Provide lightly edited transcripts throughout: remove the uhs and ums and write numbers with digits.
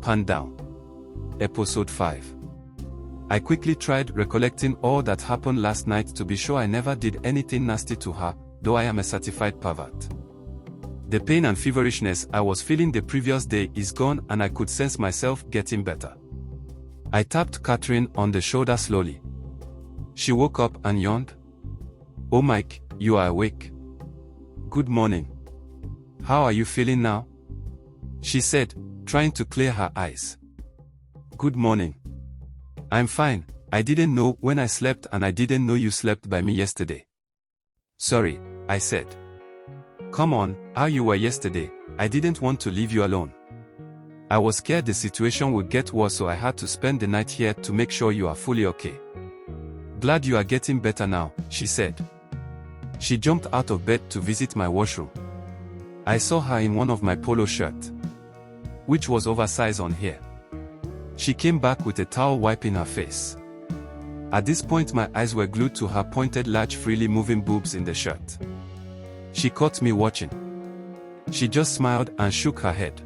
Pant down. Episode 5. I quickly tried recollecting all that happened last night to be sure I never did anything nasty to her, though I am a certified pervert. The pain and feverishness I was feeling the previous day is gone and I could sense myself getting better. I tapped Catherine on the shoulder slowly. She woke up and yawned. "Oh Mike, you are awake. Good morning. How are you feeling now?" she said, trying to clear her eyes. "Good morning. I'm fine. I didn't know when I slept and I didn't know you slept by me yesterday." "Sorry," I said. "Come on, how you were yesterday. I didn't want to leave you alone. I was scared the situation would get worse, so I had to spend the night here to make sure you are fully okay." "Glad you are getting better now," she said. She jumped out of bed to visit my washroom. I saw her in one of my polo shirts, which was oversized on here. She came back with a towel wiping her face. At this point my eyes were glued to her pointed large freely moving boobs in the shirt. She caught me watching. She just smiled and shook her head.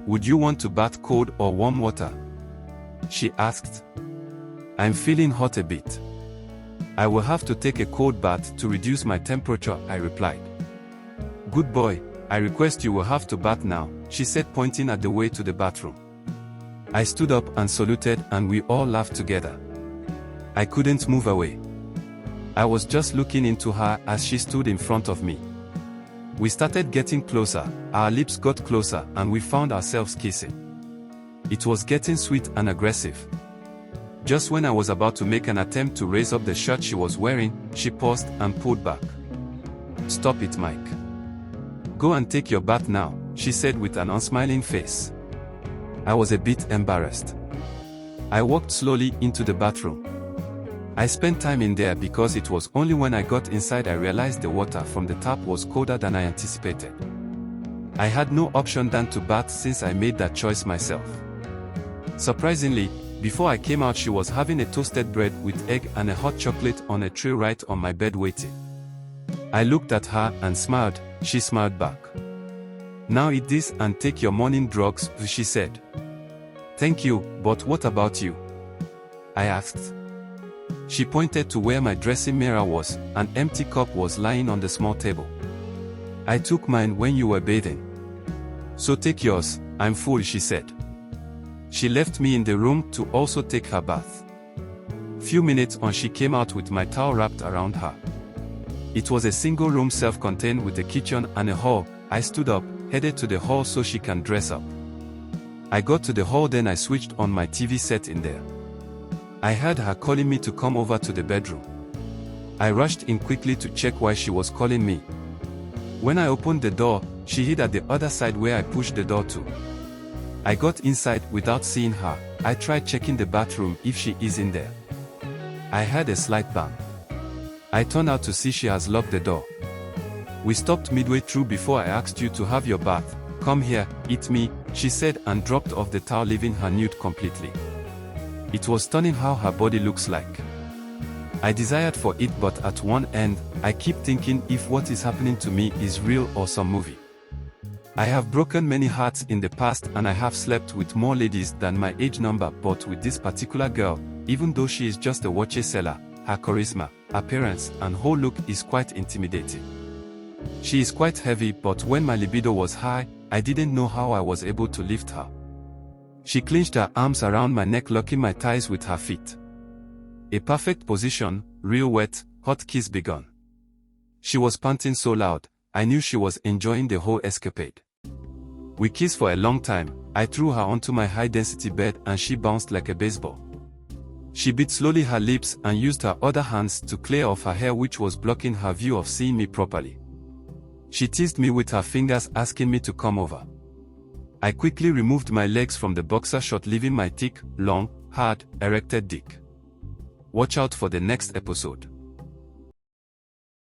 "Would you want to bath cold or warm water?" she asked. "I'm feeling hot a bit. I will have to take a cold bath to reduce my temperature," I replied. "Good boy, I request you will have to bath now," she said, pointing at the way to the bathroom. I stood up and saluted and we all laughed together. I couldn't move away. I was just looking into her as she stood in front of me. We started getting closer, our lips got closer and we found ourselves kissing. It was getting sweet and aggressive. Just when I was about to make an attempt to raise up the shirt she was wearing, she paused and pulled back. "Stop it, Mike. Go and take your bath now," she said with an unsmiling face. I was a bit embarrassed. I walked slowly into the bathroom. I spent time in there because it was only when I got inside I realized the water from the tap was colder than I anticipated. I had no option than to bath since I made that choice myself. Surprisingly, before I came out she was having a toasted bread with egg and a hot chocolate on a tray right on my bed waiting. I looked at her and smiled. She smiled back. "Now eat this and take your morning drugs," she said. "Thank you, but what about you?" I asked. She pointed to where my dressing mirror was. An empty cup was lying on the small table. "I took mine when you were bathing. So take yours, I'm full," she said. She left me in the room to also take her bath. Few minutes on she came out with my towel wrapped around her. It was a single room self-contained with a kitchen and a hall. I stood up, headed to the hall so she can dress up. I got to the hall, then I switched on my TV set in there. I heard her calling me to come over to the bedroom. I rushed in quickly to check why she was calling me. When I opened the door, she hid at the other side where I pushed the door to. I got inside without seeing her. I tried checking the bathroom if she is in there. I heard a slight bang. I turned out to see she has locked the door. We stopped midway through before I asked you to have your bath. "Come here, eat me," she said and dropped off the towel, leaving her nude completely. It was stunning how her body looks like. I desired for it, but at one end, I keep thinking if what is happening to me is real or some movie. I have broken many hearts in the past and I have slept with more ladies than my age number, but with this particular girl, even though she is just a watch seller, her charisma, appearance and whole look is quite intimidating. She is quite heavy, but when my libido was high, I didn't know how I was able to lift her. She clenched her arms around my neck, locking my thighs with her feet. A perfect position, real wet, hot kiss began. She was panting so loud, I knew she was enjoying the whole escapade. We kissed for a long time. I threw her onto my high-density bed and she bounced like a baseball. She bit slowly her lips and used her other hands to clear off her hair, which was blocking her view of seeing me properly. She teased me with her fingers, asking me to come over. I quickly removed my legs from the boxer short, leaving my thick, long, hard, erected dick. Watch out for the next episode.